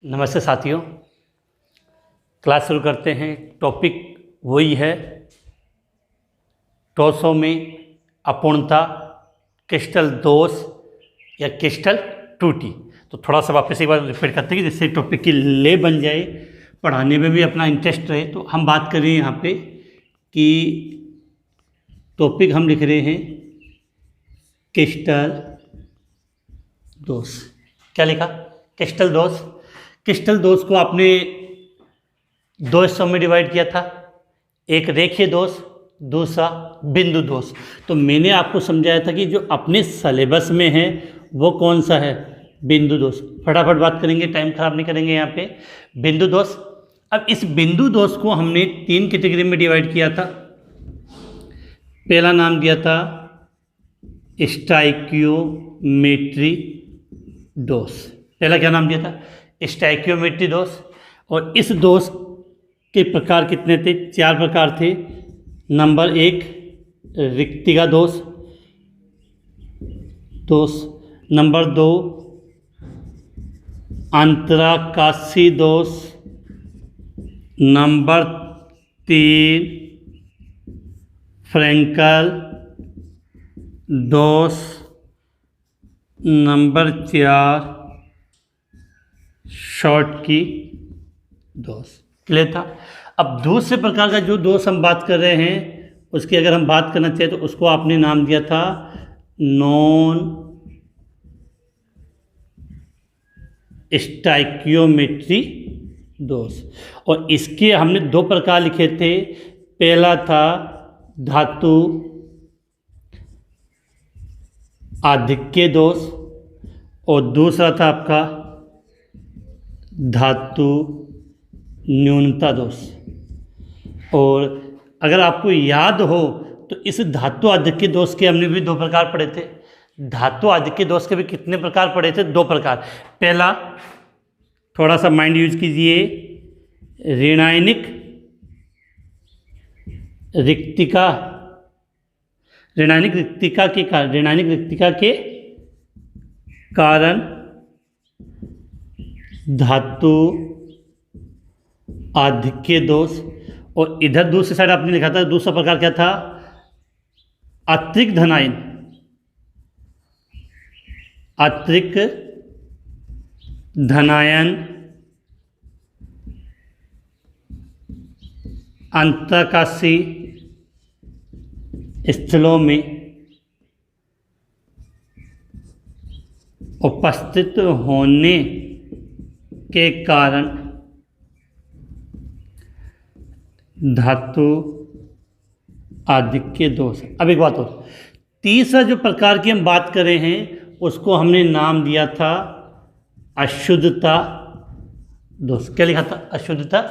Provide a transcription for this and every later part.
नमस्ते साथियों, क्लास शुरू करते हैं। टॉपिक वही है, टॉसों में अपूर्णता, क्रिस्टल दोष या क्रिस्टल त्रुटि। तो थोड़ा सा वापस एक बार रिपीट करते हैं कि जिससे टॉपिक की ले बन जाए, पढ़ाने में भी अपना इंटरेस्ट रहे। तो हम बात कर रहे हैं यहाँ पे कि टॉपिक हम लिख रहे हैं क्रिस्टल दोष। क्या लिखा? क्रिस्टल दोष। क्रिस्टल दोष को आपने दो हिस्सों में डिवाइड किया था, एक रेखीय दोष, दूसरा बिंदु दोष। तो मैंने आपको समझाया था कि जो अपने सिलेबस में है वो कौन सा है? बिंदु दोष। फटाफट बात करेंगे, टाइम खराब नहीं करेंगे यहाँ पे। बिंदु दोष। अब इस बिंदु दोष को हमने 3 कैटेगरी में डिवाइड किया था। पहला नाम दिया था स्टाइकियोमेट्री दोष। पहला क्या नाम दिया था? स्टाइकियोमेट्री दोष। और इस दोष के प्रकार कितने थे? 4 प्रकार थे। नंबर 1 रिक्तिका दोष। नंबर 2 अंतराकाशी दोष। नंबर 3 फ्रैंकल दोष। नंबर 4 शॉर्टकी दोष। क्लियर था? अब दूसरे प्रकार का जो दोष हम बात कर रहे हैं उसकी अगर हम बात करना चाहें तो उसको आपने नाम दिया था नॉन स्टाइकियोमेट्री दोष। और इसके हमने 2 प्रकार लिखे थे। पहला था धातु आधिक्य दोष और दूसरा था आपका धातु न्यूनता दोष। और अगर आपको याद हो तो इस धातु आधिक्य दोष के हमने भी 2 प्रकार पढ़े थे। धातु आधिक्य दोष के भी कितने प्रकार पढ़े थे? 2 प्रकार। पहला, थोड़ा सा माइंड यूज कीजिए, ऋणायनिक रिक्तिका। ऋणायनिक रिक्तिका के कारण धातु आधिक्य दोष। और इधर दूसरी साइड आपने लिखा था, दूसरा प्रकार क्या था? अतिरिक्त धनायन। अतिरिक्त धनायन अंतराकाशी स्थलों में उपस्थित होने के कारण धातु आधिक्य दोष। अब एक बात और, तीसरा जो प्रकार की हम बात कर रहे हैं उसको हमने नाम दिया था अशुद्धता दोष। क्या लिखा था? अशुद्धता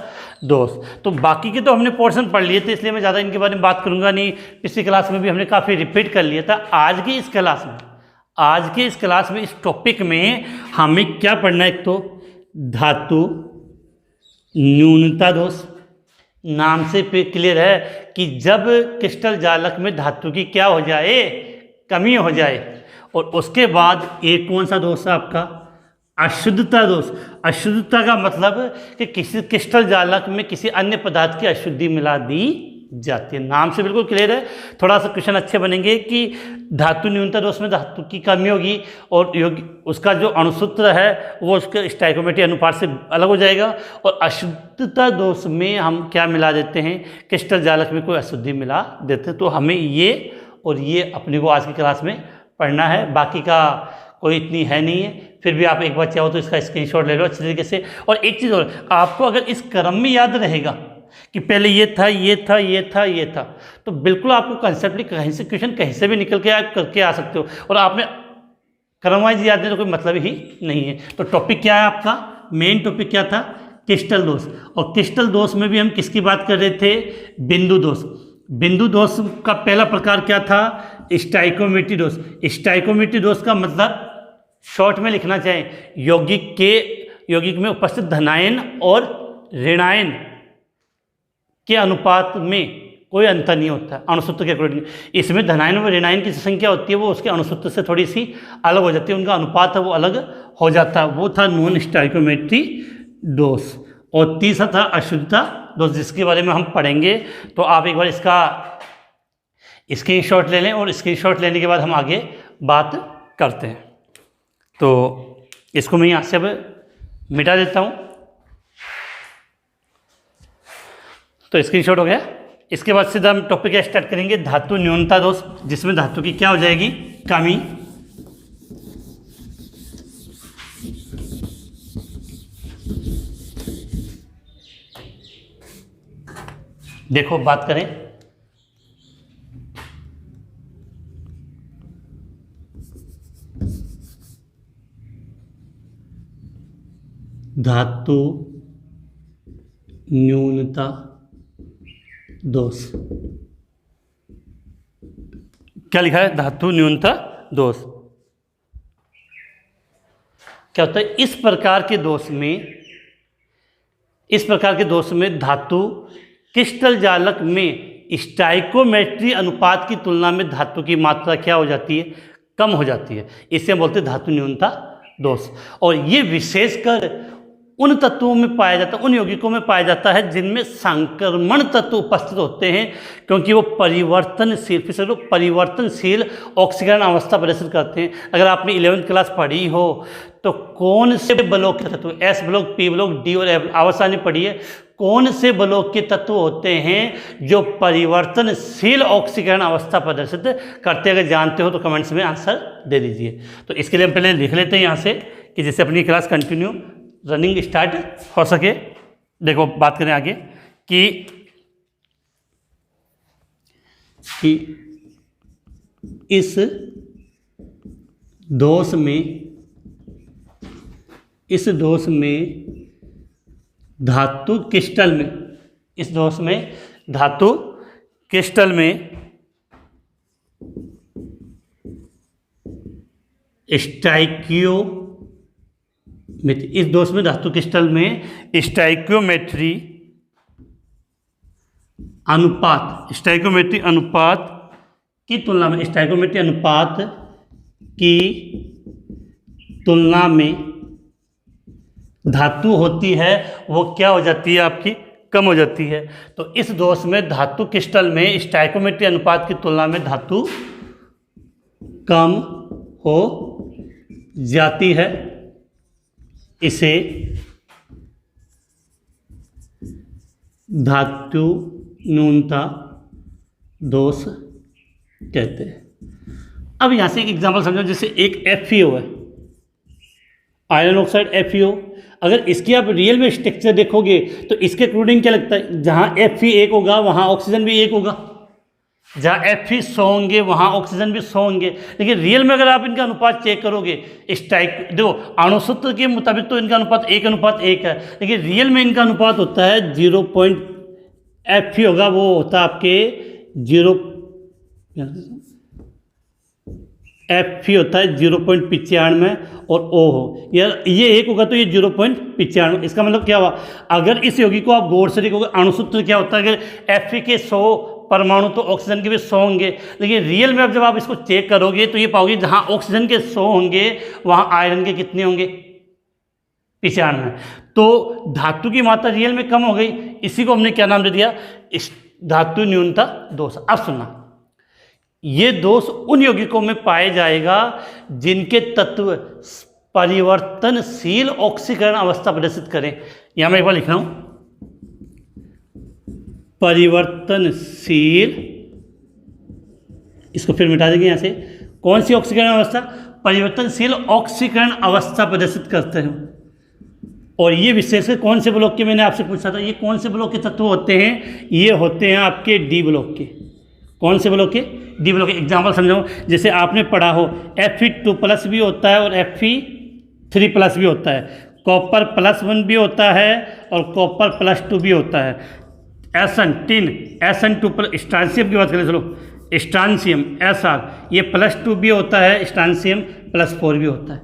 दोष। तो बाकी के तो हमने पोर्शन पढ़ लिए थे, इसलिए मैं ज़्यादा इनके बारे में बात करूंगा नहीं। पिछली क्लास में भी हमने काफ़ी रिपीट कर लिया था। आज के इस क्लास में इस टॉपिक में हमें क्या पढ़ना है? एक तो धातु न्यूनता दोष। नाम से क्लियर है कि जब क्रिस्टल जालक में धातु की क्या हो जाए? कमी हो जाए। और उसके बाद एक कौन सा दोष है आपका? अशुद्धता दोष। अशुद्धता का मतलब कि किसी क्रिस्टल जालक में किसी अन्य पदार्थ की अशुद्धि मिला दी जाती है। नाम से बिल्कुल क्लियर है। थोड़ा सा क्वेश्चन अच्छे बनेंगे कि धातु न्यूनता दोष में धातु की कमी होगी और उसका जो अणुसूत्र है वो उसके स्टाइकोमेट्री अनुपात से अलग हो जाएगा। और अशुद्धता दोष में हम क्या मिला देते हैं? क्रिस्टल जालक में कोई अशुद्धि मिला देते हैं। तो हमें ये और ये अपने को आज की क्लास में पढ़ना है। बाकी का कोई इतनी है नहीं है। फिर भी आप एक बार चाहो तो इसका स्क्रीनशॉट ले लो अच्छे तरीके से। और एक चीज़ और, आपको अगर इस क्रम में याद रहेगा कि पहले ये था, तो बिल्कुल आपको कंसेप्टली कहीं से क्वेश्चन कहीं से भी निकल के आप करके आ सकते हो। और आपने क्रम वाइज याद नहीं तो कोई मतलब ही नहीं है। तो टॉपिक क्या है आपका? मेन टॉपिक क्या था? क्रिस्टल दोष। और क्रिस्टल दोष में भी हम किसकी बात कर रहे थे? बिंदु दोष। बिंदु दोष का पहला प्रकार क्या था? स्टाइकोमेट्री दोष। स्टाइकोमेट्री दोष का मतलब शॉर्ट में लिखना चाहें, यौगिक में उपस्थित धनायन और ऋणायन के अनुपात में कोई अंतर नहीं होता अणुसूत्र के अकॉर्डिंग। इसमें धनायन व ऋणायन की संख्या होती है वो उसके अणुसूत्र से थोड़ी सी अलग हो जाती है, उनका अनुपात है वो अलग हो जाता है। वो था नॉन स्टाइकोमेट्री दोष, और तीसरा था अशुद्धता दोष, जिसके बारे में हम पढ़ेंगे। तो आप एक बार इसका स्क्रीनशॉट ले लें और स्क्रीनशॉट लेने के बाद हम आगे बात करते हैं। तो इसको मैं यहाँ से अब मिटा देता हूँ। तो स्क्रीनशॉट हो गया। इसके बाद सीधा हम टॉपिक स्टार्ट करेंगे धातु न्यूनता दोष, जिसमें धातु की क्या हो जाएगी, कमी। देखो बात करें, धातु न्यूनता दोष। क्या लिखा है, धातु न्यूनता दोष। क्या होता है, इस प्रकार के दोष में धातु क्रिस्टल जालक में स्टाइकोमेट्री अनुपात की तुलना में धातु की मात्रा क्या हो जाती है, कम हो जाती है। इसे हम बोलते हैं धातु न्यूनता दोष। और ये विशेषकर उन तत्वों में पाया जाता है, उन यौगिकों में पाया जाता है जिनमें संक्रमण तत्व उपस्थित होते हैं, क्योंकि वो परिवर्तनशील ऑक्सीकरण अवस्था प्रदर्शित करते हैं। अगर आपने 11वीं क्लास पढ़ी हो तो कौन से ब्लॉक के तत्व, S block, P block, D और एफ आवर्सानी पढ़ी है, कौन से ब्लॉक के तत्व होते हैं जो परिवर्तनशील ऑक्सीकरण अवस्था प्रदर्शित करते हैं। अगर जानते हो तो कमेंट्स में आंसर दे दीजिए। तो इसके लिए हम पहले लिख लेते हैं यहाँ से, कि जिससे अपनी क्लास कंटिन्यू रनिंग स्टार्ट हो सके। देखो बात करें आगे कि इस दोष में धातु क्रिस्टल में इस दोष में धातु क्रिस्टल में स्टाइकियोमेट्री अनुपात की तुलना में धातु होती है, वो क्या हो जाती है, आपकी कम हो जाती है। तो इस दोष में धातु क्रिस्टल में स्टाइकियोमेट्री अनुपात की तुलना में धातु कम हो जाती है। इसे धातु न्यूनता दोष कहते हैं। अब यहाँ से एक एग्जांपल समझो, जैसे एक FeO है, आयरन ऑक्साइड FeO। अगर इसकी आप रियल में स्ट्रक्चर देखोगे तो इसके अकॉर्डिंग क्या लगता है, जहाँ Fe 1 होगा वहाँ ऑक्सीजन भी 1 होगा, जहाँ Fe 100 होंगे वहाँ ऑक्सीजन भी 100 होंगे। लेकिन रियल में अगर आप इनका अनुपात चेक करोगे, देखो अणुसूत्र के मुताबिक तो इनका अनुपात 1:1 है, लेकिन रियल में इनका अनुपात होता है 0. Fe होगा वो होता है आपके 0, Fe होता है 0.95 और O हो, यार ये 1 होगा तो ये 0.95। इसका मतलब क्या हुआ, अगर इस यौगिक को आप गौर से देखोगे, अणुसूत्र क्या होता है, अगर Fe के 100 परमाणु तो ऑक्सीजन के भी 100 होंगे। लेकिन रियल में अब जब आप इसको चेक करोगे तो ये पाओगे जहाँ ऑक्सीजन के 100 होंगे वहाँ आयरन के कितने होंगे, 95। तो धातु की मात्रा रियल में कम हो गई, इसी को हमने क्या नाम दे दिया, धातु न्यूनता दोष। अब सुनना, ये दोष उन यौगिकों में पाया जाएगा जिनके तत्व परिवर्तनशील ऑक्सीकरण अवस्था प्रदर्शित करें। यहाँ मैं एक बार लिख रहा हूँ, परिवर्तनशील, इसको फिर मिटा देंगे यहाँ से, कौन सी ऑक्सीकरण अवस्था, परिवर्तनशील ऑक्सीकरण अवस्था प्रदर्शित करते हैं। और ये विशेषकर कौन से ब्लॉक के, मैंने आपसे पूछा था, ये कौन से ब्लॉक के तत्व होते हैं, ये होते हैं आपके डी ब्लॉक के। कौन से ब्लॉक के, डी ब्लॉक के। एग्जाम्पल समझाऊँ, जैसे आपने पढ़ा हो Fe2+ भी होता है और Fe3+ भी होता है, कॉपर +1 भी होता है और कॉपर +2 भी होता है, SN2+, स्ट्रांसियम की बात करें, चलो स्ट्रांसियम SR, ये +2 भी होता है, स्ट्रांसियम +4 भी होता है।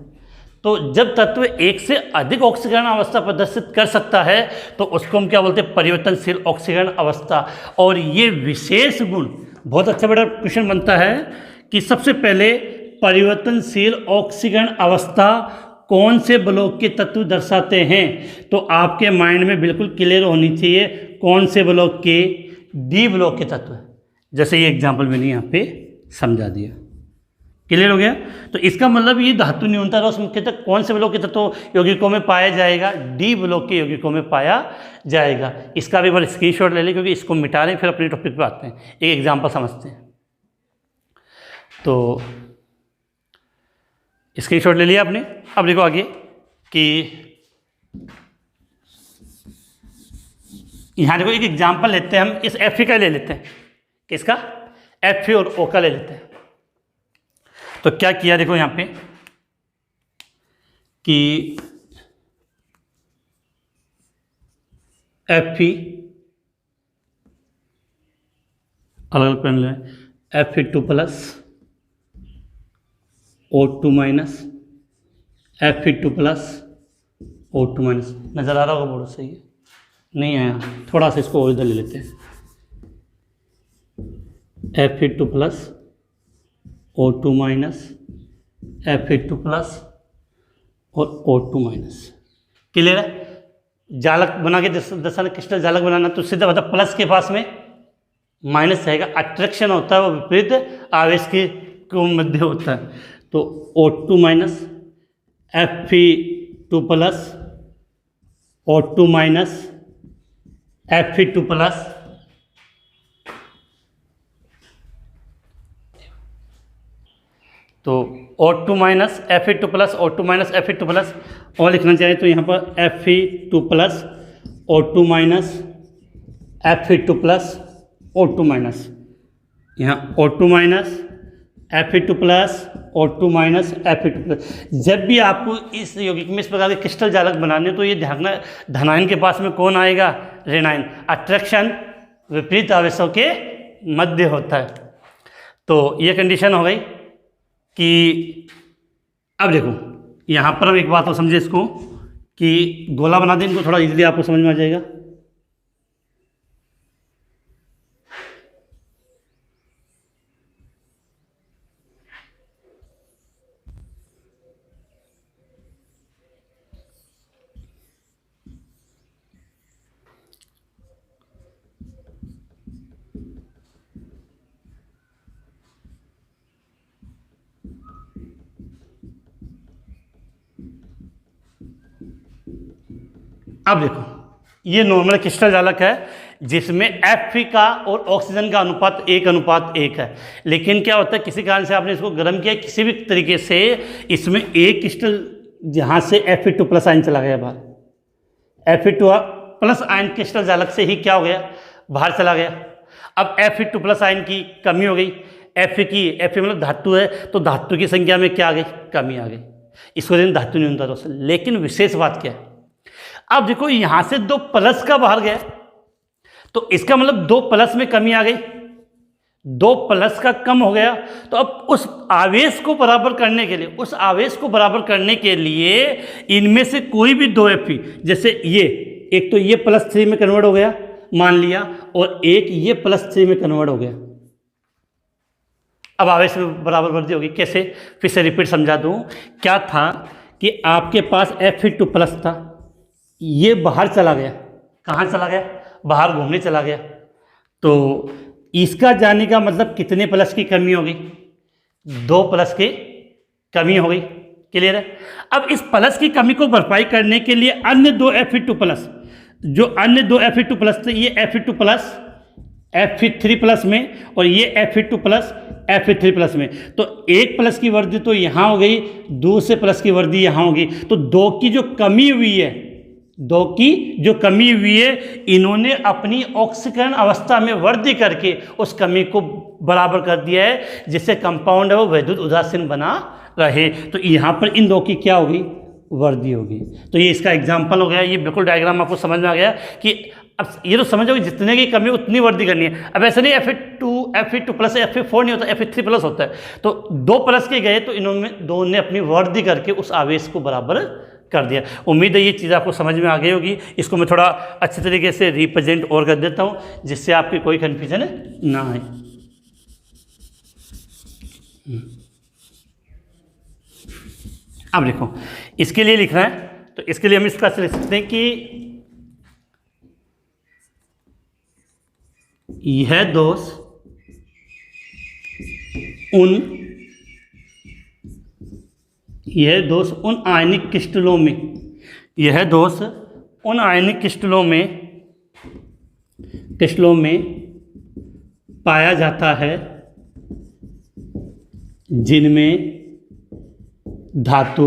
तो जब तत्व एक से अधिक ऑक्सीकरण अवस्था प्रदर्शित कर सकता है तो उसको हम क्या बोलते हैं, परिवर्तनशील ऑक्सीकरण अवस्था। और ये विशेष गुण, बहुत अच्छा बड़ा क्वेश्चन बनता है कि सबसे पहले परिवर्तनशील ऑक्सीकरण अवस्था कौन से ब्लॉक के तत्व दर्शाते हैं, तो आपके माइंड में बिल्कुल क्लियर होनी चाहिए कौन से ब्लॉक के, डी ब्लॉक के तत्व। जैसे ये एग्जाम्पल मैंने यहाँ पे समझा दिया, क्लियर हो गया। तो इसका मतलब ये धातु न्यूनता रस मुख्यतः कौन से ब्लॉक के तत्व यौगिकों में पाया जाएगा, डी ब्लॉक के यौगिकों में पाया जाएगा। इसका भी एक बार स्क्रीनशॉट ले लें, क्योंकि इसको मिटा लें फिर अपने टॉपिक पे आते हैं, एक एग्जाम्पल समझते हैं। तो स्क्रीनशॉट ले लिया आपने। अब देखो आगे कि यहाँ देखो एक एग्जाम्पल लेते हैं हम, इस एफ का ले लेते हैं, किसका, एफ और ओ का ले लेते हैं। तो क्या किया देखो यहाँ पे कि एफ अलग अलग पेन लें, Fe2 plus O2 minus, Fe2 plus O2 minus. नज़र आ रहा होगा बोर्ड, सही है, नहीं आया, थोड़ा सा इसको और इधर ले लेते हैं। Fe2 plus O2 minus, Fe2 plus और O2 माइनस। क्लियर है। जालक बना के दर्शाना, क्रिस्टल जालक बनाना, तो सीधा मतलब प्लस के पास में माइनस रहेगा। अट्रैक्शन होता है वो विपरीत आवेश के को मध्य होता है। तो O2 minus, Fe2 plus, O2 minus, Fe2 plus, तो O2 minus Fe2 plus, O2 minus Fe2 plus, और लिखना चाहिए तो यहाँ पर Fe2 plus, O2 minus, Fe2 plus, O2 minus, यहाँ O2 minus Fe2 plus, O2 minus Fe2 plus. जब भी आपको इस यौगिक में इस प्रकार के क्रिस्टल जालक बनाने, तो ये ध्यान, धनायन के पास में कौन आएगा, ऋणायन। अट्रैक्शन विपरीत आवेशों के मध्य होता है। तो ये कंडीशन हो गई कि अब देखो यहाँ पर हम एक बात तो समझे इसको कि गोला बना दें, इनको थोड़ा इजीली आपको समझ में आ जाएगा। अब देखो ये नॉर्मल क्रिस्टल जालक है जिसमें एफ का और ऑक्सीजन का अनुपात 1:1 है। लेकिन क्या होता है, किसी कारण से आपने इसको गर्म किया किसी भी तरीके से, इसमें एक क्रिस्टल जहाँ से Fe2 प्लस आयन चला गया बाहर, Fe2 प्लस आयन क्रिस्टल जालक से ही क्या हो गया, बाहर चला गया। अब Fe2 प्लस आयन की कमी हो गई, Fe मतलब धातु है, तो धातु की संख्या में क्या आ गई, कमी आ गई। इसको देखें धातु न्यूनता दोष। लेकिन विशेष बात क्या है, अब देखो यहां से 2 प्लस का बाहर गया, तो इसका मतलब 2 प्लस में कमी आ गई, 2 प्लस का कम हो गया। तो अब उस आवेश को बराबर करने के लिए, उस आवेश को बराबर करने के लिए इनमें से कोई भी 2 Fe, जैसे ये एक तो ये +3 में कन्वर्ट हो गया मान लिया, और एक ये +3 में कन्वर्ट हो गया। अब आवेश में बराबर वृद्धि होगी। कैसे, फिर से रिपीट समझा दूं। क्या था कि आपके पास Fe2 प्लस था, ये बाहर चला गया। कहाँ चला गया, बाहर घूमने चला गया। तो इसका जाने का मतलब कितने प्लस की कमी हो गई, 2 प्लस की कमी हो गई। क्लियर है। अब इस प्लस की कमी को भरपाई करने के लिए अन्य 2 Fe2 प्लस, जो अन्य 2 Fe2 प्लस थे, ये Fe2 प्लस Fe3 प्लस में, और ये Fe2 प्लस Fe3 प्लस में। तो 1 प्लस की वृद्धि तो यहाँ हो गई, दूसरे प्लस की वृद्धि यहाँ होगी। तो 2 की जो कमी हुई है, 2 की जो कमी हुई है, इन्होंने अपनी ऑक्सीकरण अवस्था में वृद्धि करके उस कमी को बराबर कर दिया है, जिससे कंपाउंड है वो वैद्युत उदासीन बना रहे। तो यहाँ पर इन 2 की क्या होगी, वृद्धि होगी। तो ये इसका एग्जाम्पल हो गया। ये बिल्कुल डायग्राम आपको समझ में आ गया कि अब ये तो समझो कि जितने की कमी उतनी वृद्धि करनी है। अब ऐसा नहीं Fe2 प्लस Fe4 नहीं होता, Fe3 प्लस होता है। तो 2 प्लस के गए तो इन्होंने 2 ने अपनी वृद्धि करके उस आवेश को बराबर कर दिया। उम्मीद है ये चीज़ आपको समझ में आ गई होगी। इसको मैं थोड़ा अच्छे तरीके से रिप्रेजेंट और कर देता हूँ, जिससे आपकी कोई कन्फ्यूजन ना आए। अब देखो इसके लिए लिखना है, तो इसके लिए हम इस प्रकार से लिख सकते हैं कि यह दोष उन आयनिक क्रिस्टलों में, यह दोष उन आयनिक क्रिस्टलों में पाया जाता है जिनमें धातु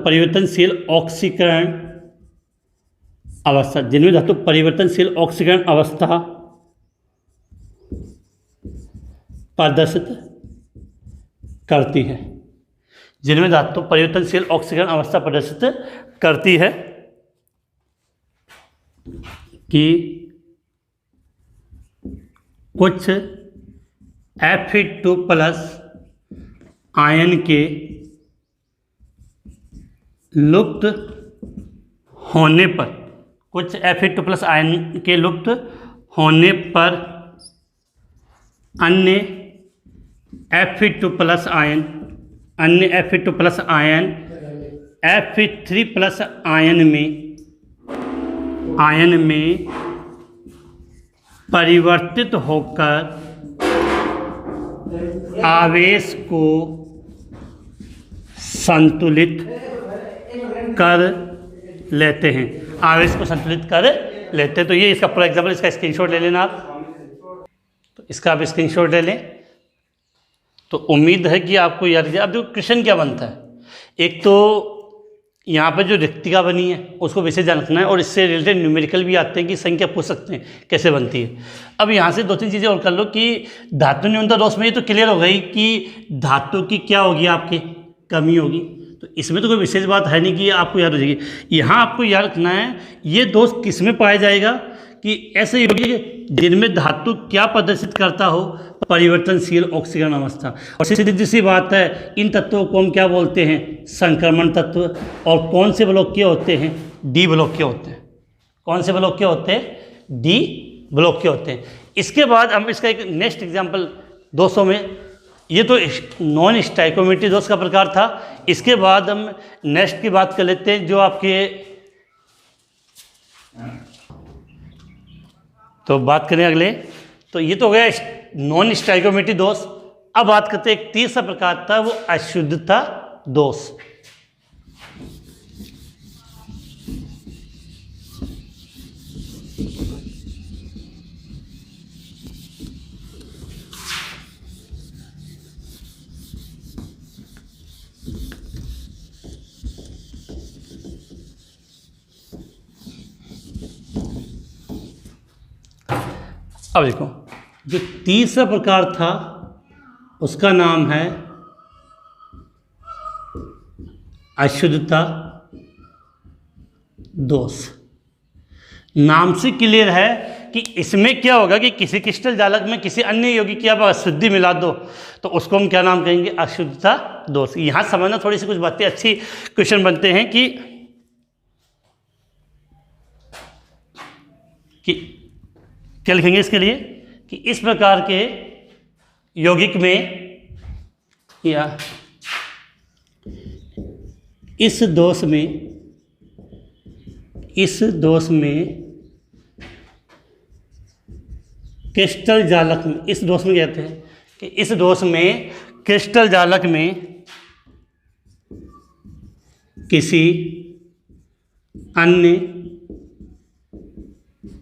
परिवर्तनशील ऑक्सीकरण अवस्था प्रदर्शित करती है, जिनमें धातु परिवर्तनशील ऑक्सीकरण अवस्था प्रदर्शित करती है कि कुछ Fe2+ आयन के लुप्त होने पर, कुछ Fe2+ आयन के लुप्त होने पर अन्य Fe2+ आयन Fe3+ आयन में परिवर्तित होकर आवेश को संतुलित कर लेते हैं, तो ये इसका पूरा एग्जाम्पल, इसका स्क्रीनशॉट ले लेना आप, तो इसका आप स्क्रीनशॉट ले लें। तो उम्मीद है कि आपको याद है। अब देखो क्वेश्चन क्या बनता है, एक तो यहाँ पर जो रिक्तिका बनी है उसको विशेष जान रखना है, और इससे रिलेटेड न्यूमेरिकल भी आते हैं कि संख्या पूछ सकते हैं कैसे बनती है। अब यहाँ से 2-3 चीज़ें और कर लो कि धातु न्यूनता दोष में ये तो क्लियर हो गई कि धातु की क्या होगी, आपकी कमी होगी, तो इसमें तो कोई विशेष बात है नहीं कि आपको याद हो जाएगी। यहाँ आपको याद रखना है ये दोष किस में पाया जाएगा, कि ऐसे योगी जिनमें धातु क्या प्रदर्शित करता हो, परिवर्तनशील ऑक्सीकरण अवस्था। और सीधी सी बात है, इन तत्वों को हम क्या बोलते हैं, संक्रमण तत्व। और कौन से ब्लॉक के होते हैं, डी ब्लॉक के होते हैं। कौन से ब्लॉक के होते हैं, डी ब्लॉक के होते हैं। इसके बाद हम इसका एक नेक्स्ट एग्जाम्पल 200 में, ये तो नॉन स्टाइकोमेट्री दोष का प्रकार था। इसके बाद हम नेक्स्ट की बात कर लेते हैं, जो आपके, तो बात करें अगले, तो ये तो हो गया नॉन स्टाइकोमेट्री दोष। अब बात करते हैं एक तीसरा प्रकार था, वो अशुद्धता दोष। अब देखो, जो तीसरा प्रकार था उसका नाम है अशुद्धता दोष। नाम से क्लियर है कि इसमें क्या होगा कि किसी क्रिस्टल जालक में किसी अन्य यौगिक की आप अशुद्धि मिला दो तो उसको हम क्या नाम कहेंगे, अशुद्धता दोष। यहाँ समझना, थोड़ी सी कुछ बातें अच्छी क्वेश्चन बनते हैं कि क्या लिखेंगे इसके लिए, कि इस प्रकार के यौगिक में या इस दोष में क्रिस्टल जालक में, इस दोष में कहते हैं कि इस दोष में क्रिस्टल जालक में किसी अन्य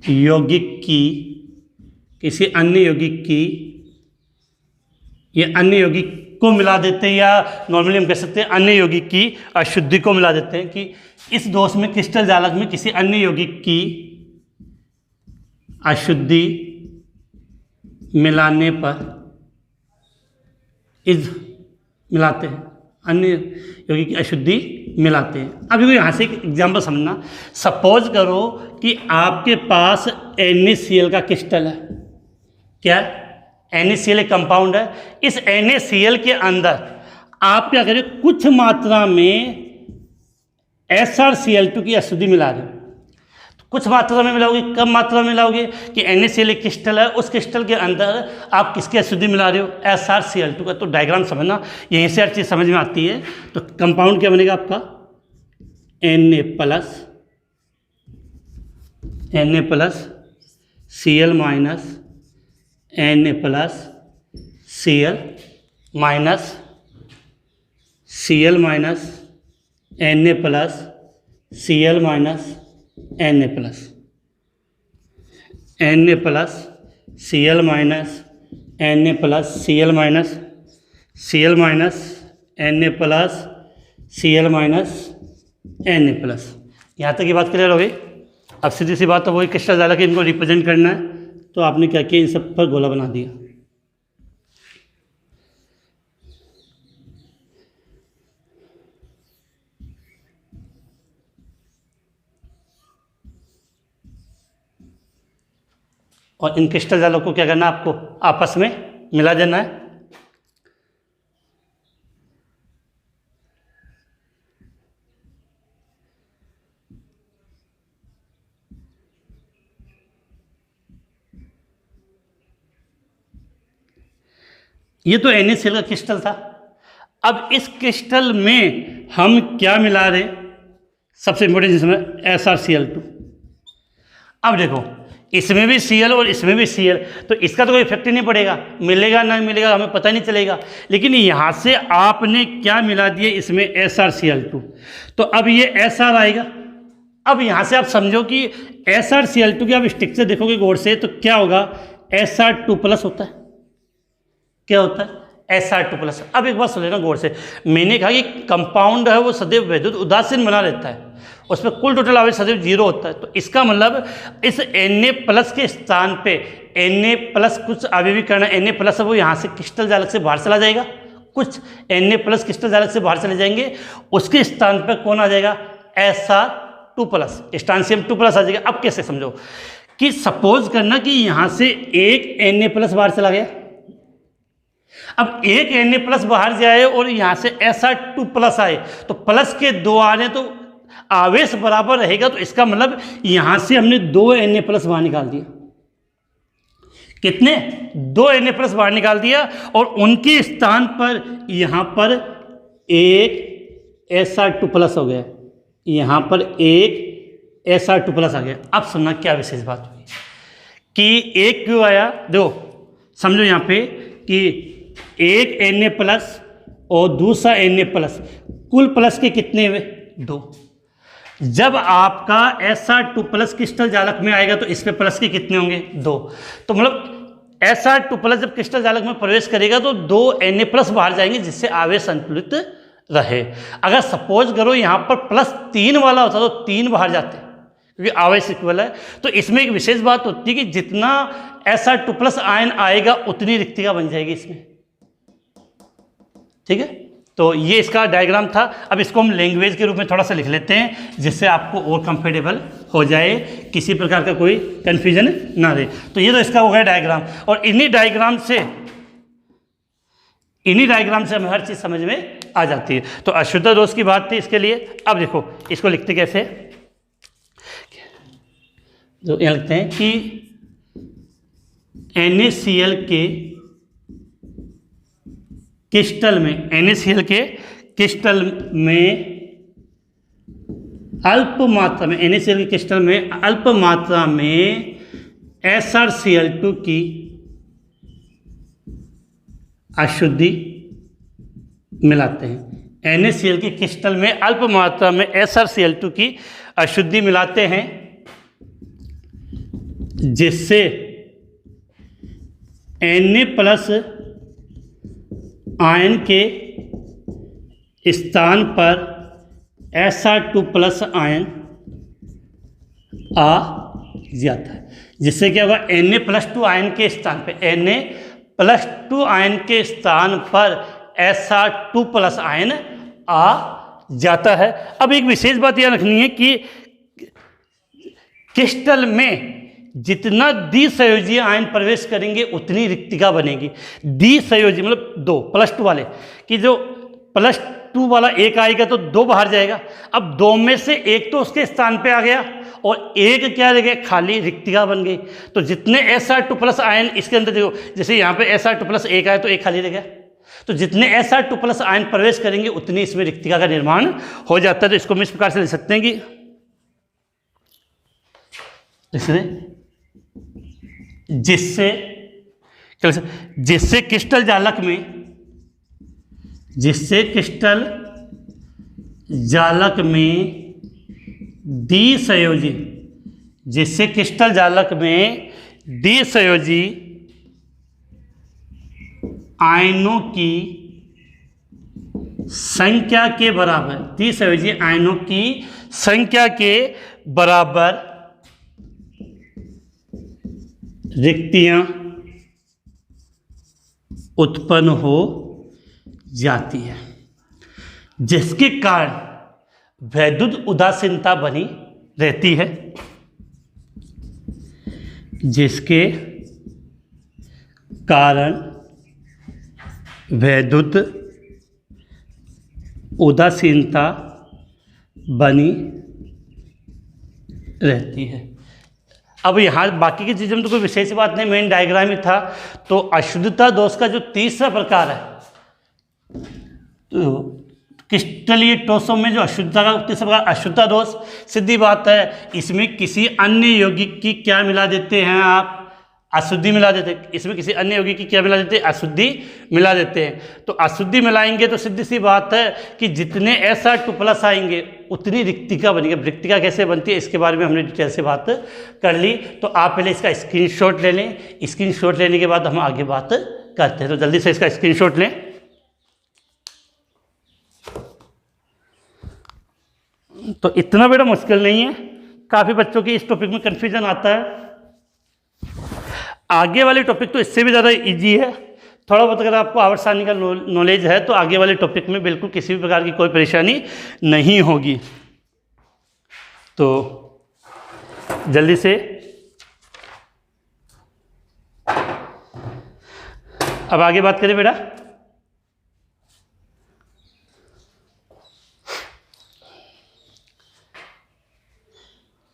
यौगिक की, ये अन्य यौगिक को मिला देते हैं, या नॉर्मली हम कह सकते हैं अन्य यौगिक की अशुद्धि को मिला देते हैं, कि इस दोष में क्रिस्टल जालक में किसी अन्य यौगिक की अशुद्धि मिलाने पर मिलाते हैं, अन्य यौगिक की अशुद्धि मिलाते हैं। अब यहाँ से एक एग्जाम्पल समझना। सपोज करो कि आपके पास NaCl का क्रिस्टल है, क्या NaCl एक कंपाउंड है। इस NaCl के अंदर आप क्या करें, कुछ मात्रा में SrCl2 की अशुद्धि मिला दें। तो कुछ मात्रा में मिलाओगे, कम मात्रा में मिलाओगे कि NaCl एक क्रिस्टल है, उस क्रिस्टल के अंदर आप किसकी अशुद्धि मिला रहे हो, SrCl2 का। तो डायग्राम समझना, यहीं से हर चीज़ समझ में आती है। तो कंपाउंड क्या बनेगा आपका, Na plus Cl minus Na plus Cl minus Cl minus Na plus Cl minus Na plus Na plus Cl minus Na plus Cl minus Cl minus Na plus Cl minus Na plus. यहाँ तक की बात clear हो गई। अब सीधी सी बात, तो वही क्रिस्टल जालक इनको रिप्रेजेंट करना है, तो आपने क्या किया, इन सब पर गोला बना दिया। और इन क्रिस्टल जालों को क्या करना है, आपको आपस में मिला देना है। ये तो NaCl का क्रिस्टल था। अब इस क्रिस्टल में हम क्या मिला रहे, सबसे इंपॉर्टेंट जिसमें SrCl2। अब देखो, इसमें भी Cl और इसमें भी Cl, तो इसका तो कोई इफेक्ट ही नहीं पड़ेगा, मिलेगा ना मिलेगा हमें पता नहीं चलेगा। लेकिन यहाँ से आपने क्या मिला दिया, इसमें SrCl2, तो अब ये Sr आएगा। अब यहाँ से आप समझो कि SrCl2 की आप स्ट्रक्चर देखोगे गौर से, तो क्या होगा, Sr2 प्लस होता है। क्या होता है, Sr2 प्लस। अब एक बात सुन लेना गौर से, मैंने कहा कि कंपाउंड है वो सदैव वैद्युत उदासीन बना रहता है, उसमें कुल टोटल आवेश सदैव 0 होता है। तो इसका मतलब इस Na प्लस के स्थान पे Na प्लस कुछ आवेशीकरण Na प्लस वो यहाँ से क्रिस्टल जालक से बाहर चला जाएगा, कुछ Na प्लस क्रिस्टल जालक से बाहर चले जाएंगे, उसके स्थान पर कौन आ जाएगा, Sr2 प्लस, स्ट्रांसियम 2 प्लस आ जाएगा। अब कैसे समझो कि सपोज करना कि यहाँ से एक Na प्लस बाहर चला गया, अब एक Na प्लस बाहर जाए और यहाँ से Sr2 प्लस आए, तो प्लस के 2 आ रहे हैं तो आवेश बराबर रहेगा। तो इसका मतलब यहाँ से हमने 2 Na प्लस बाहर निकाल दिया। कितने, 2 Na प्लस बाहर निकाल दिया, और उनके स्थान पर यहाँ पर एक Sr2 प्लस हो गया, यहाँ पर एक Sr2 प्लस आ गया। अब सुनना क्या विशेष बात हुई कि एक क्यों आया, देखो समझो यहाँ पे कि एक Na प्लस और दूसरा Na प्लस, कुल प्लस के कितने हुए, 2। जब आपका Sr2 प्लस क्रिस्टल जालक में आएगा तो इस पे प्लस के कितने होंगे, 2। तो मतलब Sr2 प्लस जब क्रिस्टल जालक में प्रवेश करेगा तो 2 Na प्लस बाहर जाएंगे, जिससे आवेश संतुलित रहे। अगर सपोज करो यहाँ पर +3 वाला होता तो 3 बाहर जाते, क्योंकि आवेश इक्वल है। तो इसमें एक विशेष बात होती है कि जितना Sr2 प्लस आयन आएगा उतनी रिक्तिका बन जाएगी इसमें, ठीक है। तो ये इसका डायग्राम था। अब इसको हम लैंग्वेज के रूप में थोड़ा सा लिख लेते हैं, जिससे आपको और कंफर्टेबल हो जाए, किसी प्रकार का कोई कन्फ्यूजन ना रहे। तो ये तो इसका हो गया डायग्राम, और इन्हीं डायग्राम से हमें हर चीज़ समझ में आ जाती है। तो अशुद्ध दोष की बात थी इसके लिए। अब देखो इसको लिखते कैसे, तो यहाँ लिखते हैं कि NaCl के क्रिस्टल में, NaCl के क्रिस्टल में अल्प मात्रा में, NaCl के क्रिस्टल में अल्प मात्रा में SrCl2 की अशुद्धि मिलाते हैं। NaCl के क्रिस्टल में अल्प मात्रा में SrCl2 की अशुद्धि मिलाते हैं, जिससे Na प्लस आयन के स्थान पर Sr2 प्लस आयन आ जाता है, जिससे क्या होगा, Na+2 आयन के स्थान पे, Na+2 आयन के स्थान पर Sr2 प्लस आयन आ जाता है। अब एक विशेष बात यह रखनी है कि क्रिस्टल में जितना द्विसंयोजी आयन प्रवेश करेंगे उतनी रिक्तिका बनेगी। द्विसंयोजी मतलब 2 +2 वाले, कि जो 2 वाला एक आएगा तो 2 बाहर जाएगा। अब 2 में से एक तो उसके स्थान पे आ गया और एक क्या रह गया, खाली रिक्तिका बन गई। तो जितने Sr2 प्लस आयन इसके अंदर देखो, जैसे यहाँ पे Sr2 प्लस एक आया तो एक खाली रह गया, तो जितने Sr2 प्लस आयन प्रवेश करेंगे उतनी इसमें रिक्तिका का निर्माण हो जाता है। तो इसको हम इस प्रकार से लिख सकते हैं कि जिससे क्रिस्टल जालक में द्विसंयोजी, जिससे क्रिस्टल जालक में द्विसंयोजी आयनों की संख्या के बराबर, द्विसंयोजी आयनों की संख्या के बराबर रिक्तियां उत्पन्न हो जाती है, जिसके कारण वैद्युत उदासीनता बनी रहती है, जिसके कारण वैद्युत उदासीनता बनी रहती है। अब यहाँ बाकी की चीज़ों में तो कोई विशेष बात नहीं, मेन डायग्राम ही था। तो अशुद्धता दोष का जो तीसरा प्रकार है, तो क्रिस्टलीय टोसों में जो अशुद्धता का तीसरा प्रकार अशुद्धता दोष, सीधी बात है, इसमें किसी अन्य यौगिक की क्या मिला देते हैं आप, अशुद्धि मिला देते हैं। इसमें किसी अन्य यौगिक की क्या मिला देते हैं, अशुद्धि मिला देते हैं। तो अशुद्धि मिलाएंगे तो सीधी सी बात है कि जितने Sr2 प्लस आएंगे उतनी रिक्तिका बनेगी। रिक्तिका कैसे बनती है इसके बारे में हमने डिटेल से बात कर ली। तो आप पहले इसका स्क्रीनशॉट ले लें, स्क्रीनशॉट लेने के बाद हम आगे बात करते हैं। तो जल्दी से इसका स्क्रीनशॉट लें। तो इतना बड़ा मुश्किल नहीं है, काफ़ी बच्चों की इस टॉपिक में कन्फ्यूजन आता है। आगे वाले टॉपिक तो इससे भी ज़्यादा इजी है। थोड़ा बहुत अगर आपको आवर्तसारणी का नॉलेज है तो आगे वाले टॉपिक में बिल्कुल किसी भी प्रकार की कोई परेशानी नहीं होगी। तो जल्दी से अब आगे बात करें बेटा।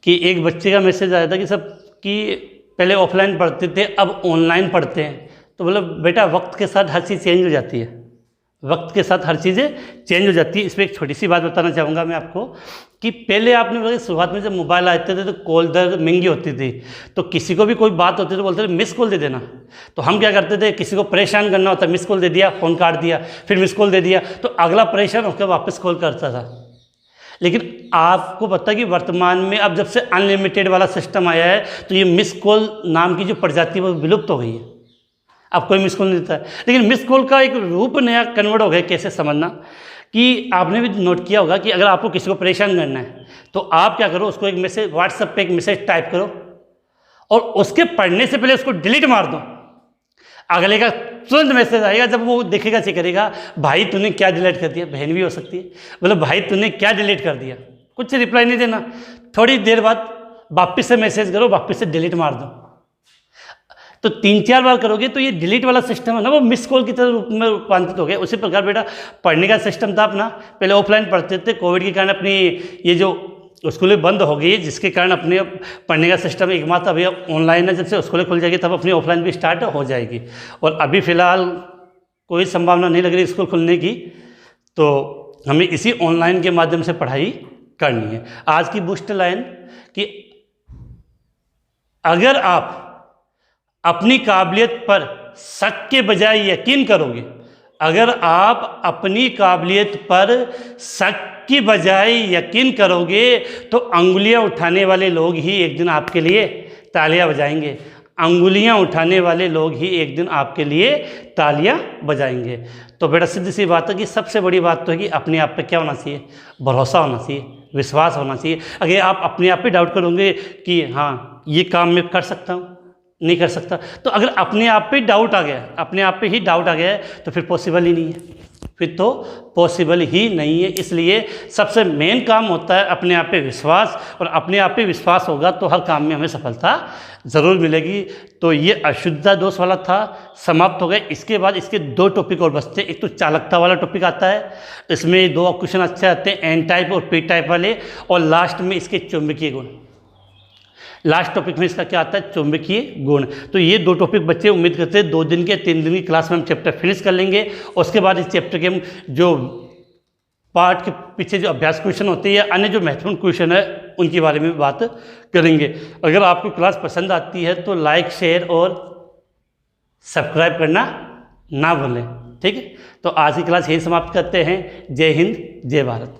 कि एक बच्चे का मैसेज आया था कि सब कि पहले ऑफलाइन पढ़ते थे अब ऑनलाइन पढ़ते हैं। तो मतलब बेटा वक्त के साथ हर चीज़ चेंज हो जाती है, वक्त के साथ हर चीज़ें चेंज हो जाती है। इस पर एक छोटी सी बात बताना चाहूँगा मैं आपको कि पहले आपने बोला शुरुआत में जब मोबाइल आते थे तो कॉल दर महंगी होती थी, तो किसी को भी कोई बात होती तो बोलते थे मिस कॉल दे देना। तो हम क्या करते थे, किसी को परेशान करना होता मिस कॉल दे दिया, फ़ोन काट दिया, फिर मिस कॉल दे दिया, तो अगला परेशान होकर वापस कॉल करता था। लेकिन आपको पता है कि वर्तमान में अब जब से अनलिमिटेड वाला सिस्टम आया है तो ये मिस कॉल नाम की जो प्रजाति है वो विलुप्त हो गई है। अब कोई मिस कॉल नहीं देता है, लेकिन मिस कॉल का एक रूप नया कन्वर्ट हो गया। कैसे समझना कि आपने भी नोट किया होगा कि अगर आपको किसी को परेशान करना है तो आप क्या करो, उसको एक मैसेज व्हाट्सएप पे एक मैसेज टाइप करो और उसके पढ़ने से पहले उसको डिलीट मार दो। अगले का तुरंत मैसेज आएगा, जब वो देखेगा चेक करेगा, भाई तूने क्या डिलीट कर दिया। बहन भी हो सकती है, बोले भाई तूने क्या डिलीट कर दिया, कुछ रिप्लाई नहीं देना। थोड़ी देर बाद वापस से मैसेज करो, वापस से डिलीट मार दो। तो 3-4 बार करोगे तो ये डिलीट वाला सिस्टम है ना वो मिस कॉल की तरह रूप में रूपांतरित हो गया। उसी प्रकार बेटा पढ़ने का सिस्टम था अपना, पहले ऑफलाइन पढ़ते थे, कोविड के कारण अपनी ये जो स्कूलें बंद हो गई, जिसके कारण अपने पढ़ने का सिस्टम एकमात्र अभी ऑनलाइन है। जब से स्कूलें खुल जाएगी तब अपनी ऑफलाइन भी स्टार्ट हो जाएगी, और अभी फ़िलहाल कोई संभावना नहीं लग रही स्कूल खुलने की। तो हमें इसी ऑनलाइन के माध्यम से पढ़ाई करनी है। आज की बूस्ट लाइन कि अगर आप अपनी काबिलियत पर शक के बजाय यकीन करोगे, अगर आप अपनी काबिलियत पर शक की बजाय यकीन करोगे तो अंगुलियां उठाने वाले लोग ही एक दिन आपके लिए तालियां बजाएंगे। अंगुलियां उठाने वाले लोग ही एक दिन आपके लिए तालियां बजाएंगे। तो बेटा सीधी सी बात है कि सबसे बड़ी बात तो है कि अपने आप पे क्या होना चाहिए, भरोसा होना चाहिए, विश्वास होना चाहिए। अगर आप अपने आप पे डाउट करोगे कि हाँ ये काम मैं कर सकता हूँ, नहीं कर सकता, तो अगर अपने आप पे डाउट आ गया, अपने आप पे ही डाउट आ गया है तो फिर पॉसिबल ही नहीं है, फिर तो पॉसिबल ही नहीं है। इसलिए सबसे मेन काम होता है अपने आप पे विश्वास, और अपने आप पे विश्वास होगा तो हर काम में हमें सफलता ज़रूर मिलेगी। तो ये अशुद्धता दोष वाला था, समाप्त हो गए। इसके बाद इसके 2 टॉपिक और बचते हैं। एक तो चालकता वाला टॉपिक आता है, इसमें 2 क्वेश्चन अच्छे आते हैं, एन टाइप और पी टाइप वाले, और लास्ट में इसके चुंबकीय गुण। लास्ट टॉपिक में इसका क्या आता है, चुंबकीय गुण। तो ये 2 टॉपिक बच्चे उम्मीद करते हैं 2 दिन के 3 दिन की क्लास में हम चैप्टर फिनिश कर लेंगे। और उसके बाद इस चैप्टर के हम जो पार्ट के पीछे जो अभ्यास क्वेश्चन होते हैं या अन्य जो महत्वपूर्ण क्वेश्चन है उनके बारे में बात करेंगे। अगर आपको क्लास पसंद आती है तो लाइक, शेयर और सब्सक्राइब करना ना भूलें। ठीक है, तो आज की क्लास यही समाप्त करते हैं। जय हिंद, जय भारत।